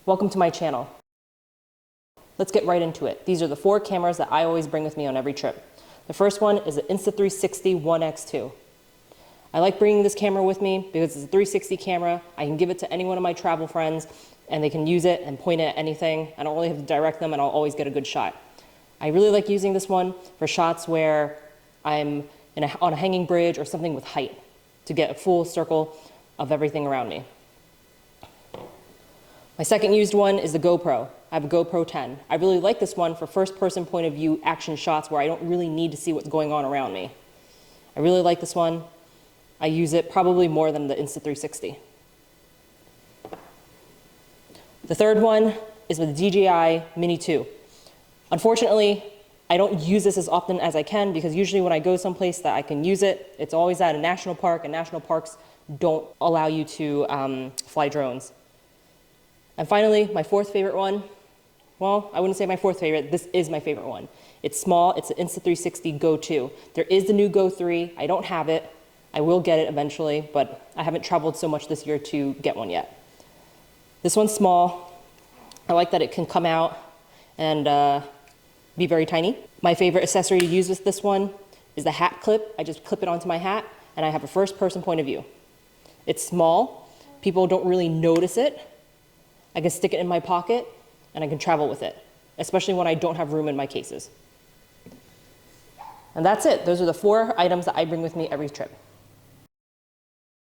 Welcome to my channel. Let's get right into it. These are the 4 cameras that I always bring with me on every trip. The first one is the Insta360 1X2. I like bringing this camera with me because it's a 360 camera. I can give it to any one of my travel friends and they can use it and point it at anything. I don't really have to direct them and I'll always get a good shot. I really like using this one for shots where I'm on a hanging bridge or something with height to get a full circle of everything around me. My second used one is the GoPro. I have a GoPro 10. I really like this one for first-person point of view action shots where I don't really need to see what's going on around me. I really like this one. I use it probably more than the Insta360. The third one is with the DJI Mini 2. Unfortunately, I don't use this as often as I can because usually when I go someplace that I can use it, it's always at a national park, and national parks don't allow you to fly drones. And finally, my fourth favorite one, well, I wouldn't say my fourth favorite, this is my favorite one. It's small, it's the Insta360 Go 2. There is the new Go 3, I don't have it. I will get it eventually, but I haven't traveled so much this year to get one yet. This one's small. I like that it can come out and be very tiny. My favorite accessory to use with this one is the hat clip. I just clip it onto my hat and I have a first-person point of view. It's small, people don't really notice it. I can stick it in my pocket and I can travel with it, especially when I don't have room in my cases. And that's it. Those are the 4 items that I bring with me every trip.